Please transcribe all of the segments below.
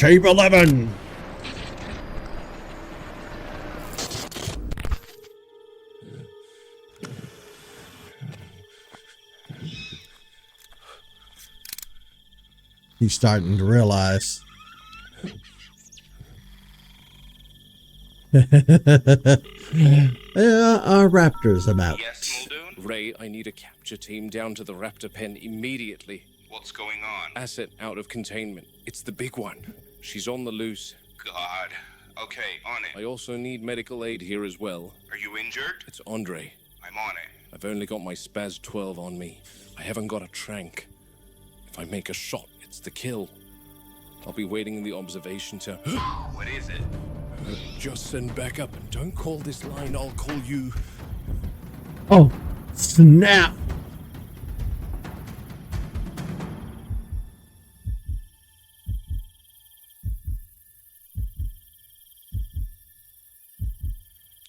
Tape 11. He's starting to realize. Yeah, our Raptor's about. Yes, Muldoon? Ray, I need a capture team down to the Raptor pen immediately. What's going on? Asset out of containment. It's the big one. She's on the loose. God. Okay, on it. I also need medical aid here as well. Are you injured? It's Andre. I'm on it. I've only got my Spaz 12 on me. I haven't got a trank. If I make a shot, it's the kill. I'll be waiting in the observation tower. What is it? Just send backup and don't call this line, I'll call you. Oh, snap.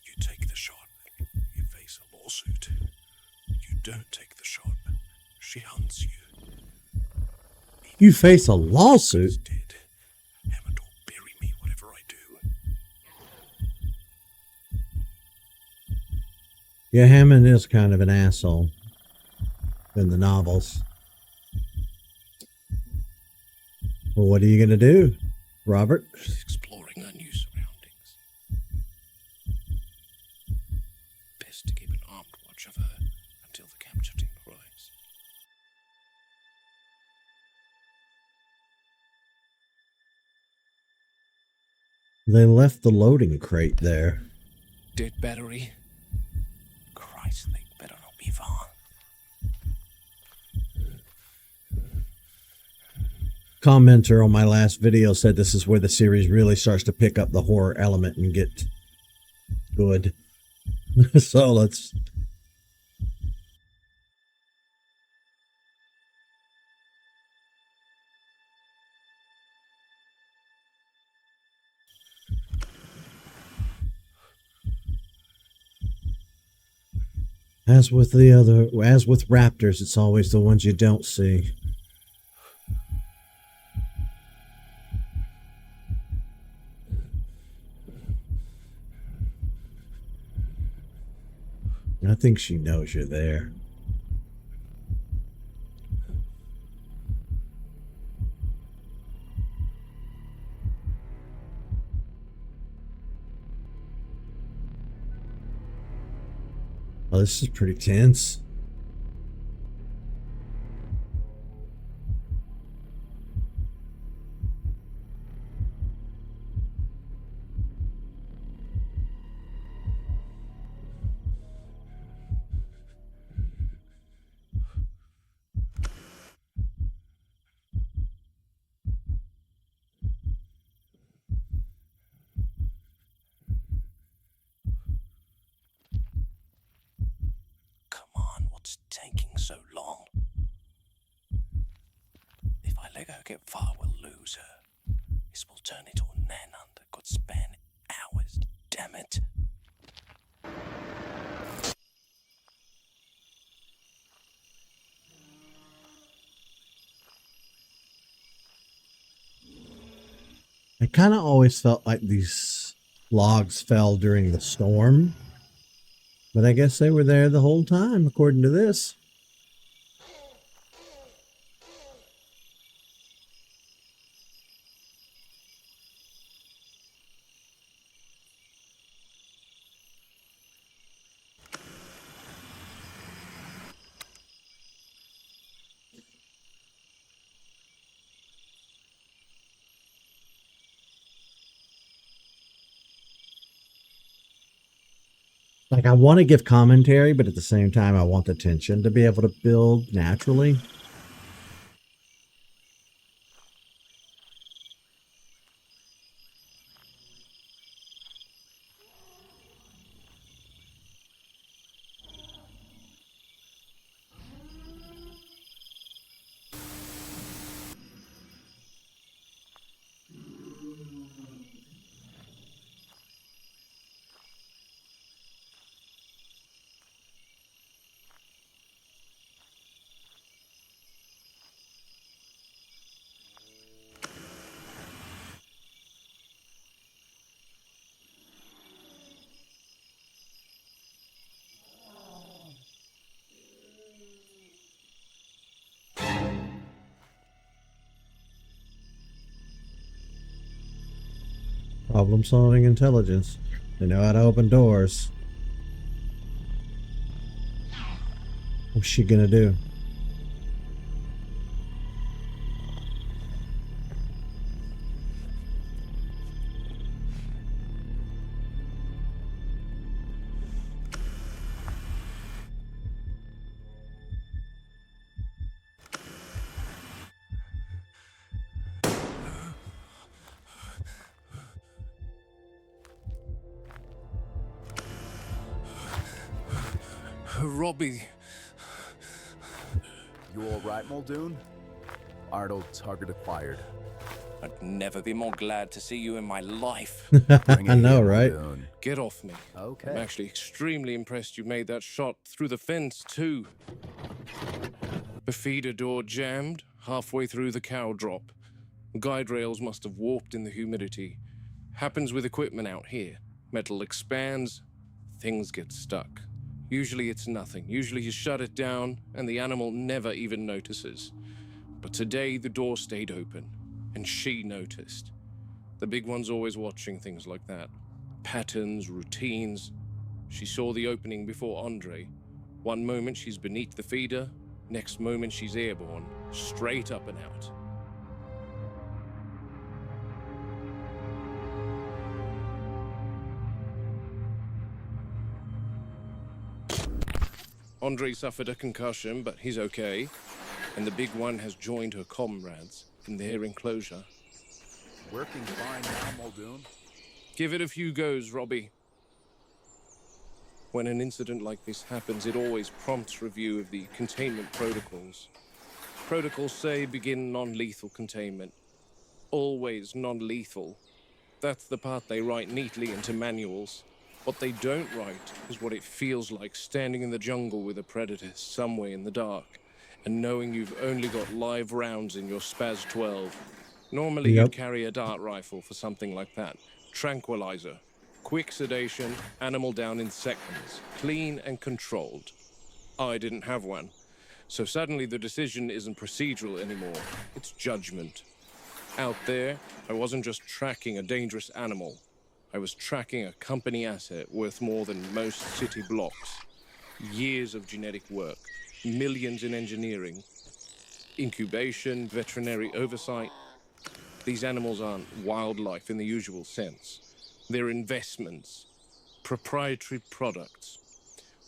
You take the shot, you face a lawsuit. You don't take the shot, she hunts you. You face a lawsuit? He's dead. Hammond will bury me, whatever I do. Yeah, Hammond is kind of an asshole in the novels. Well, what are you going to do, Robert? She's exploring her new surroundings. Best to keep an armed watch of her until the capture team arrives. They left the loading crate there. Dead battery? Christ, they better not be far. Commenter on my last video said this is where the series really starts to pick up the horror element and get good. So let's... As with Raptors, it's always the ones you don't see. I think she knows you're there. Oh, this is pretty tense. Come on, what's taking so long? If I let her get far, we'll lose her. This will turn into a manhunt that could span hours, damn it. I kind of always felt like these logs fell during the storm. But I guess they were there the whole time, according to this. Like, I want to give commentary, but at the same time, I want the tension to be able to build naturally. Problem-solving intelligence. They know how to open doors. What's she gonna do? Robbie. You all right, Muldoon? Arnold, target acquired. I'd never be more glad to see you in my life. Bring it I know, here, right? Muldoon. Get off me. Okay. I'm actually extremely impressed you made that shot through the fence, too. The feeder door jammed halfway through the cow drop. Guide rails must have warped in the humidity. Happens with equipment out here. Metal expands, things get stuck. Usually it's nothing. Usually you shut it down and the animal never even notices. But today the door stayed open, and she noticed. The big one's always watching things like that. Patterns, routines. She saw the opening before Andre. One moment she's beneath the feeder, next moment she's airborne, straight up and out. Andre suffered a concussion, but he's okay. And the big one has joined her comrades in their enclosure. Working fine now, Muldoon. Give it a few goes, Robbie. When an incident like this happens, it always prompts review of the containment protocols. Protocols say begin non-lethal containment. Always non-lethal. That's the part they write neatly into manuals. What they don't write is what it feels like standing in the jungle with a predator somewhere in the dark and knowing you've only got live rounds in your Spaz 12. Normally Yep. you'd carry a dart rifle for something like that. Tranquilizer. Quick sedation, animal down in seconds. Clean and controlled. I didn't have one. So suddenly the decision isn't procedural anymore. It's judgment. Out there, I wasn't just tracking a dangerous animal. I was tracking a company asset worth more than most city blocks. Years of genetic work, millions in engineering, incubation, veterinary oversight. These animals aren't wildlife in the usual sense. They're investments, proprietary products.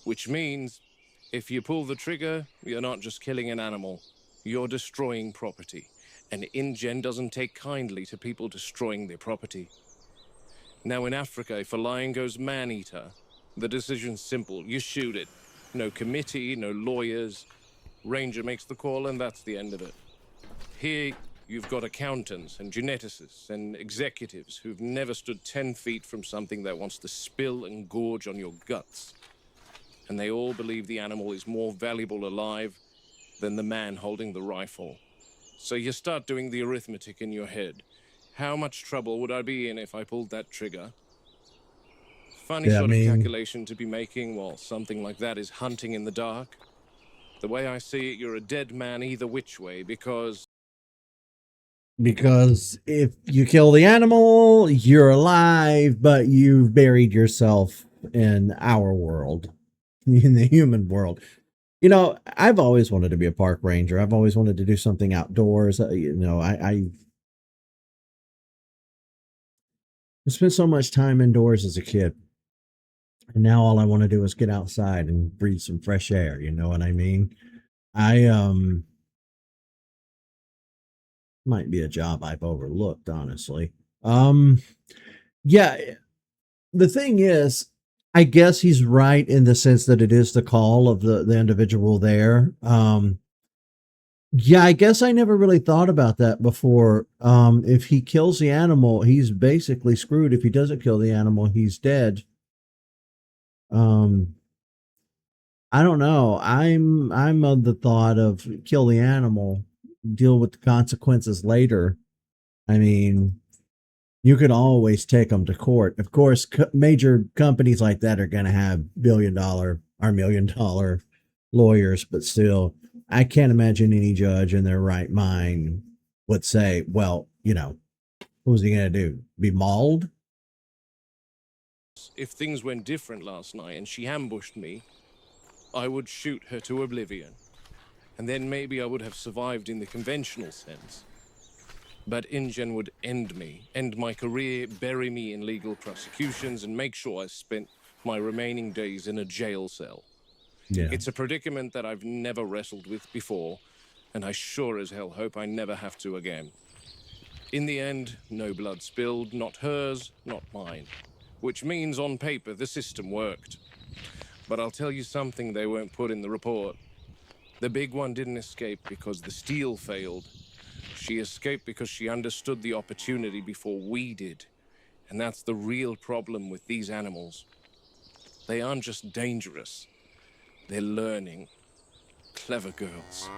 Which means, if you pull the trigger, you're not just killing an animal, you're destroying property. And InGen doesn't take kindly to people destroying their property. Now in Africa, if a lion goes man-eater, the decision's simple. You shoot it. No committee, no lawyers. Ranger makes the call and that's the end of it. Here, you've got accountants and geneticists and executives who've never stood 10 feet from something that wants to spill and gorge on your guts. And they all believe the animal is more valuable alive than the man holding the rifle. So you start doing the arithmetic in your head. How much trouble would I be in if I pulled that trigger? Funny Yeah, I sort mean- of calculation to be making while something like that is hunting in the dark. The way I see it, you're a dead man either which way because if you kill the animal, you're alive, but you've buried yourself in our world, in the human world. You know, I've always wanted to be a park ranger. I've always wanted to do something outdoors. I spent so much time indoors as a kid. And now all I want to do is get outside and breathe some fresh air. You know what I mean? I might be a job I've overlooked, honestly. Yeah, the thing is, I guess he's right in the sense that it is the call of the individual there. Yeah, I guess I never really thought about that before. If he kills the animal, he's basically screwed. If he doesn't kill the animal, he's dead. I don't know. I'm of the thought of kill the animal, deal with the consequences later. I mean, you could always take them to court. Of course, major companies like that are going to have $1 billion or $1 million lawyers, but still, I can't imagine any judge in their right mind would say, well, you know, what was he going to do? Be mauled? course, if things went different last night and she ambushed me, I would shoot her to oblivion. And then maybe I would have survived in the conventional sense. But InGen would end me, end my career, bury me in legal prosecutions, and make sure I spent my remaining days in a jail cell. Yeah. It's a predicament that I've never wrestled with before, and I sure as hell hope I never have to again. In the end, no blood spilled, not hers, not mine. Which means, on paper, the system worked. But I'll tell you something they won't put in the report. The big one didn't escape because the steel failed. She escaped because she understood the opportunity before we did. And that's the real problem with these animals. They aren't just dangerous. They're learning. Clever girls.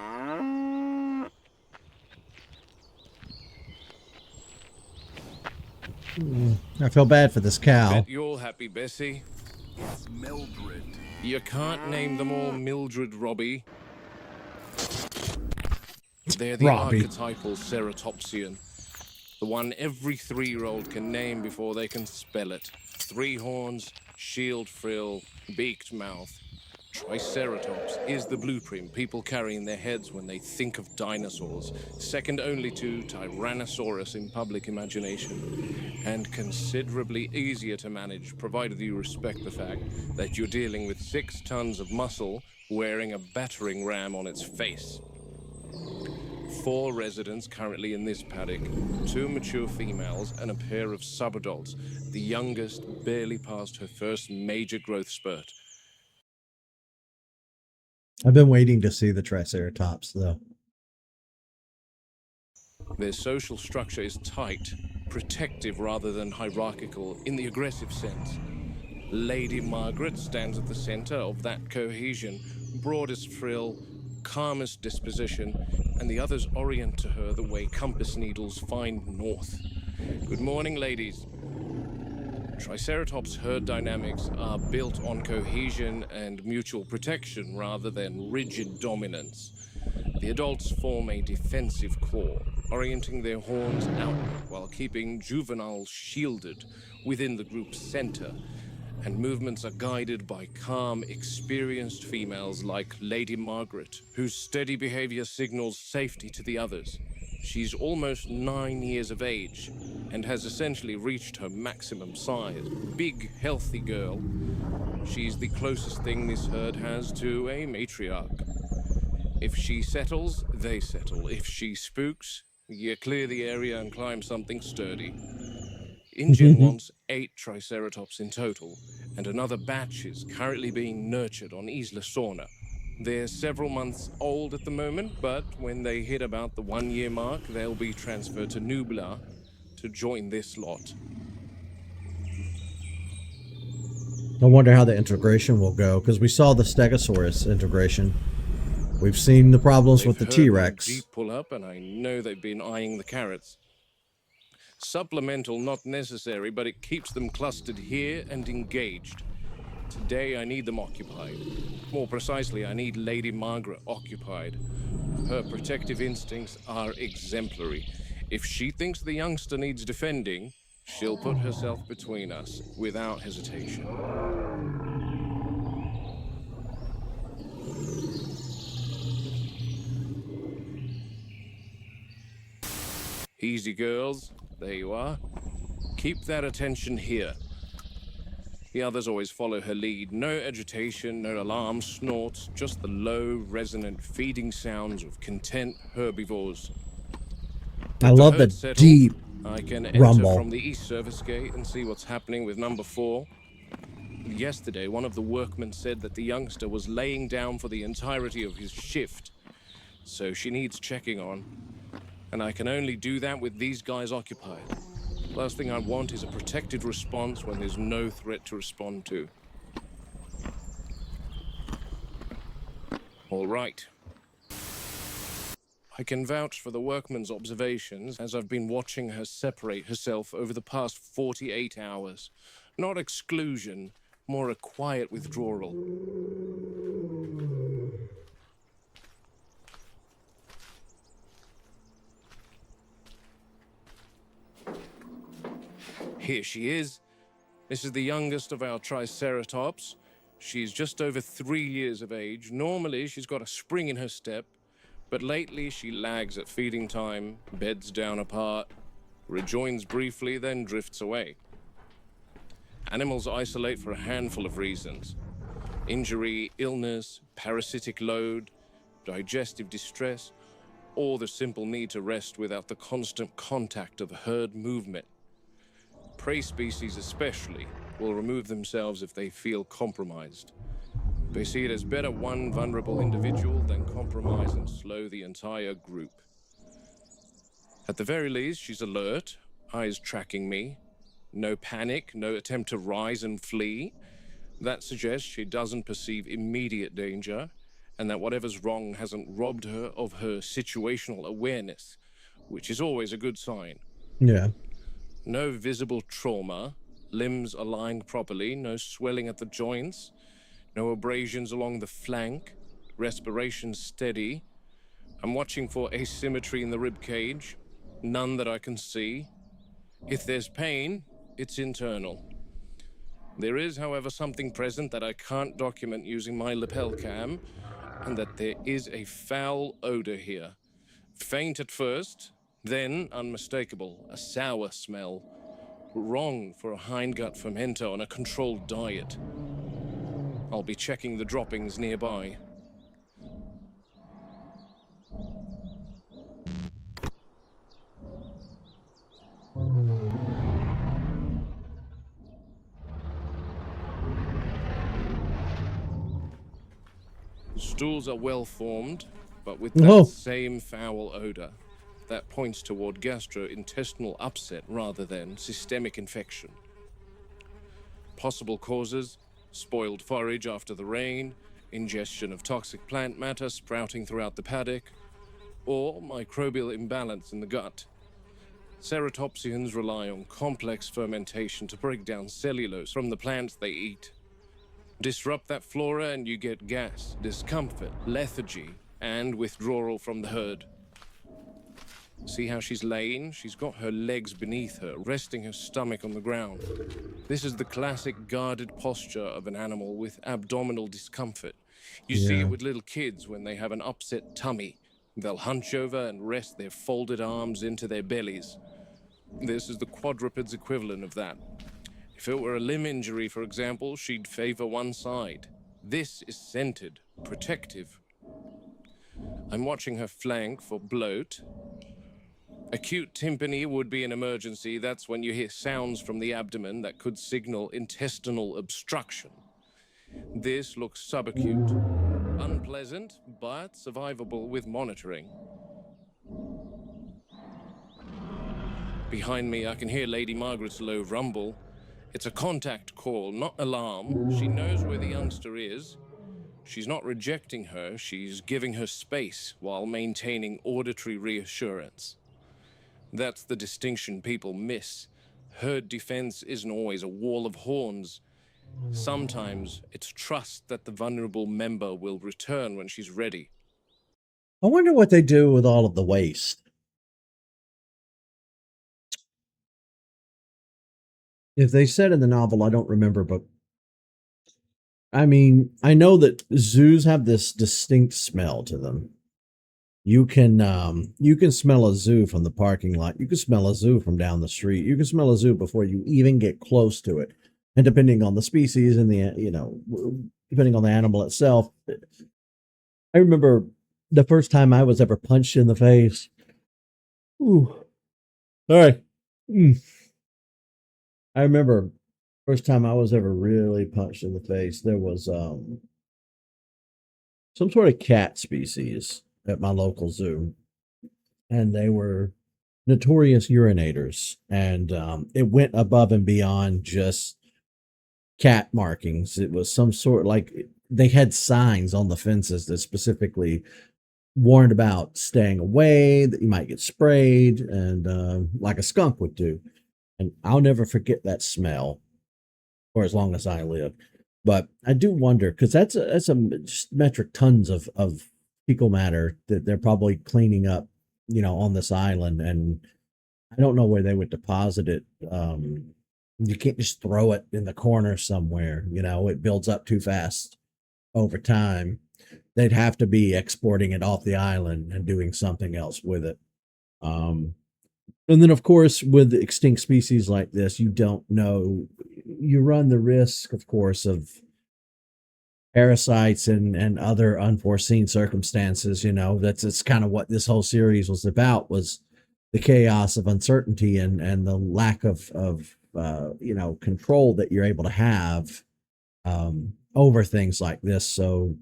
I feel bad for this cow. Bet you're happy, Bessie. It's Mildred. You can't name them all Mildred, Robbie. They're the Robbie. archetypal ceratopsian. The one every 3-year-old can name before they can spell it. 3 horns, shield frill, beaked mouth. Triceratops is the blueprint people carry in their heads when they think of dinosaurs, second only to Tyrannosaurus in public imagination, and considerably easier to manage, provided you respect the fact that you're dealing with 6 tons of muscle wearing a battering ram on its face. 4 residents currently in this paddock, 2 mature females and a pair of subadults, the youngest barely past her first major growth spurt. I've been waiting to see the Triceratops, though. Their social structure is tight, protective rather than hierarchical in the aggressive sense. Lady Margaret stands at the center of that cohesion, broadest frill, calmest disposition, and the others orient to her the way compass needles find north. Good morning, ladies. Triceratops herd dynamics are built on cohesion and mutual protection rather than rigid dominance. The adults form a defensive core, orienting their horns outward while keeping juveniles shielded within the group's center, and movements are guided by calm, experienced females like Lady Margaret, whose steady behavior signals safety to the others. She's almost 9 years of age and has essentially reached her maximum size. Big, healthy girl. She's the closest thing this herd has to a matriarch. If she settles, they settle. If she spooks, you clear the area and climb something sturdy. InGen wants 8 Triceratops in total, and another batch is currently being nurtured on Isla Sorna. They're several months old at the moment, but when they hit about the 1-year mark, they'll be transferred to Nubla to join this lot. I wonder how the integration will go, because we saw the Stegosaurus integration. We've seen the problems with the They've heard my T-Rex. Jeep pull up, and I know they've been eyeing the carrots. Supplemental not necessary, but it keeps them clustered here and engaged. Today I need them occupied. More precisely, I need Lady Margaret occupied. Her protective instincts are exemplary. If she thinks the youngster needs defending, she'll put herself between us without hesitation. Easy, girls. There you are. Keep that attention here. The others always follow her lead. No agitation, no alarm snorts, just the low, resonant feeding sounds of content herbivores. I love the deep I can enter rumble. from the east service gate and see what's happening with number 4. Yesterday, one of the workmen said that the youngster was laying down for the entirety of his shift, so she needs checking on. And I can only do that with these guys occupied. Last thing I want is a protected response when there's no threat to respond to. All right. I can vouch for the workman's observations as I've been watching her separate herself over the past 48 hours. Not exclusion, more a quiet withdrawal. Here she is. This is the youngest of our Triceratops. She's just over 3 years of age. Normally, she's got a spring in her step, but lately she lags at feeding time, beds down apart, rejoins briefly, then drifts away. Animals isolate for a handful of reasons: injury, illness, parasitic load, digestive distress, or the simple need to rest without the constant contact of herd movement. Prey species especially will remove themselves if they feel compromised. They see it as better one vulnerable individual than compromise and slow the entire group. At the very least, she's alert, eyes tracking me. No panic, no attempt to rise and flee. That suggests she doesn't perceive immediate danger, and that whatever's wrong hasn't robbed her of her situational awareness, which is always a good sign. Yeah. No visible trauma, limbs aligned properly, no swelling at the joints, no abrasions along the flank, respiration steady. I'm watching for asymmetry in the rib cage, none that I can see. If there's pain, it's internal. There is, however, something present that I can't document using my lapel cam, and that there is a foul odor here. Faint at first, then unmistakable, a sour smell. Wrong for a hindgut fermenter on a controlled diet. I'll be checking the droppings nearby. Stools are well formed, but with that same foul odor. That points toward gastrointestinal upset rather than systemic infection. Possible causes: spoiled forage after the rain, ingestion of toxic plant matter sprouting throughout the paddock, or microbial imbalance in the gut. Ceratopsians rely on complex fermentation to break down cellulose from the plants they eat. Disrupt that flora and you get gas, discomfort, lethargy, and withdrawal from the herd. See how she's laying? She's got her legs beneath her, resting her stomach on the ground. This is the classic guarded posture of an animal with abdominal discomfort. You see it with little kids when they have an upset tummy. They'll hunch over and rest their folded arms into their bellies. This is the quadruped's equivalent of that. If it were a limb injury, for example, she'd favor one side. This is centered, protective. I'm watching her flank for bloat. Acute tympany would be an emergency. That's when you hear sounds from the abdomen that could signal intestinal obstruction. This looks subacute. Unpleasant, but survivable with monitoring. Behind me, I can hear Lady Margaret's low rumble. It's a contact call, not alarm. She knows where the youngster is. She's not rejecting her, she's giving her space while maintaining auditory reassurance. That's the distinction people miss. Herd defense isn't always a wall of horns. Sometimes it's trust that the vulnerable member will return when she's ready. I wonder what they do with all of the waste. If they said in the novel, I don't remember, but I mean, I know that zoos have this distinct smell to them. You can smell a zoo from the parking lot. You can smell a zoo from down the street. You can smell a zoo before you even get close to it. And depending on the species and depending on the animal itself, I remember the first time I was ever punched in the face. Ooh. All right. I remember first time I was ever really punched in the face. There was some sort of cat species at my local zoo, and they were notorious urinators, and it went above and beyond just cat markings. It was some sort, like, they had signs on the fences that specifically warned about staying away, that you might get sprayed, and like a skunk would do. And I'll never forget that smell for as long as I live. But I do wonder, because that's a metric tons of fecal matter that they're probably cleaning up, on this island, and I don't know where they would deposit it. You can't just throw it in the corner somewhere. You know, it builds up too fast over time. They'd have to be exporting it off the island and doing something else with it. Um, and then, of course, with extinct species like this, you don't know. You run the risk, of course, of parasites and other unforeseen circumstances. You know, that's kind of what this whole series was about, was the chaos of uncertainty and the lack of you know, control that you're able to have over things like this. So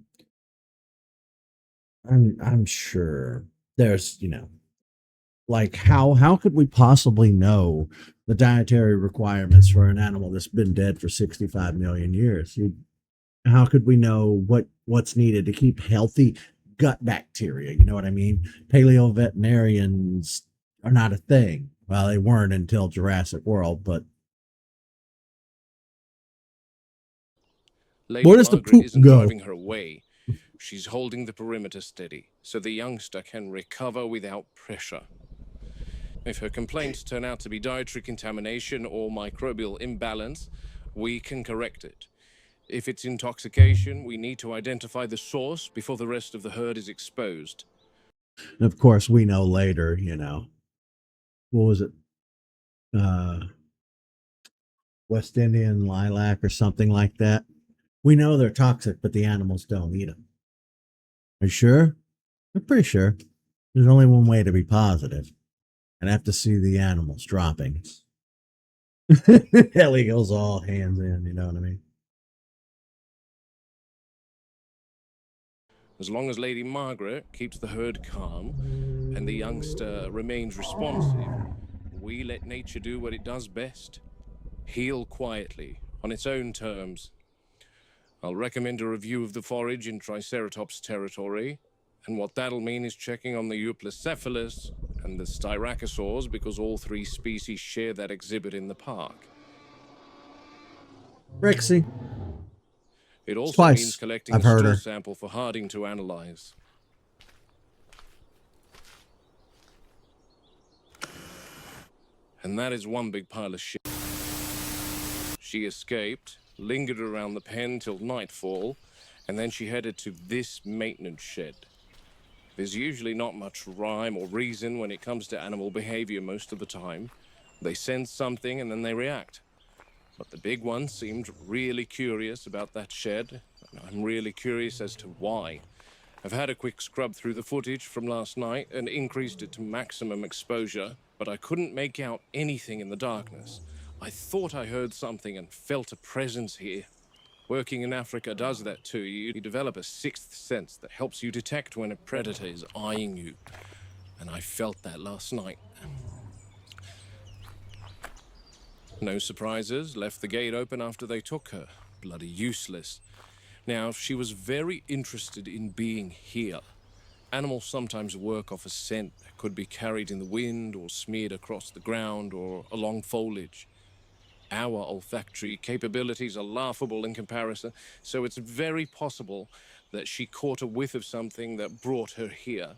I'm sure there's, you know, like how could we possibly know the dietary requirements for an animal that's been dead for 65 million years? How could we know what's needed to keep healthy gut bacteria? You know what I mean? Paleo veterinarians are not a thing. Well, they weren't until Jurassic World, but Lady where does the Margaret poop isn't go? driving her away. She's holding the perimeter steady, so the youngster can recover without pressure. If her complaints turn out to be dietary contamination or microbial imbalance, we can correct it. If it's intoxication, we need to identify the source before the rest of the herd is exposed. And of course, we know later, you know, what was it? Uh, West Indian lilac or something like that. We know they're toxic, but the animals don't eat them. Are you sure? I'm pretty sure. There's only one way to be positive. I'd have to see the animals droppings. Ellie goes all hands in, you know what I mean? As long as Lady Margaret keeps the herd calm and the youngster remains responsive, we let nature do what it does best: heal quietly, on its own terms. I'll recommend a review of the forage in Triceratops territory, and what that'll mean is checking on the Euoplocephalus and the Styracosaurs, because all three species share that exhibit in the park. Rixie. It also Twice means collecting I've a heard stool her. sample for Harding to analyze. And that is one big pile of shit. She escaped, lingered around the pen till nightfall, and then she headed to this maintenance shed. There's usually not much rhyme or reason when it comes to animal behavior most of the time. They sense something and then they react. But the big one seemed really curious about that shed, and I'm really curious as to why. I've had a quick scrub through the footage from last night and increased it to maximum exposure, but I couldn't make out anything in the darkness. I thought I heard something and felt a presence here. Working in Africa does that to you. You develop a sixth sense that helps you detect when a predator is eyeing you. And I felt that last night. No surprises, left the gate open after they took her. Bloody useless. Now, she was very interested in being here. Animals sometimes work off a scent that could be carried in the wind or smeared across the ground or along foliage. Our olfactory capabilities are laughable in comparison, so it's very possible that she caught a whiff of something that brought her here.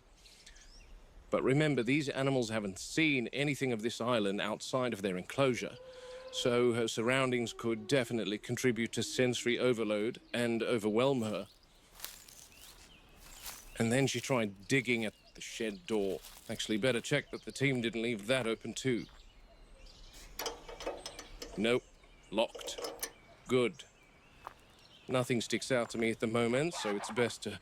But remember, these animals haven't seen anything of this island outside of their enclosure, so her surroundings could definitely contribute to sensory overload and overwhelm her. And then she tried digging at the shed door. Actually, better check that the team didn't leave that open too. Nope, locked. Good. Nothing sticks out to me at the moment, so it's best to...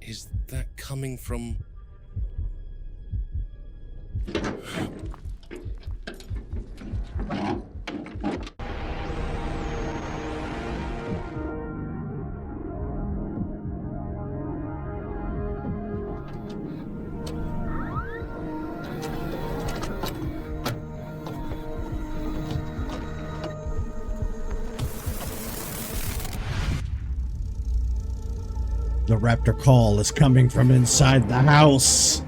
Is that coming from... The raptor call is coming from inside the house.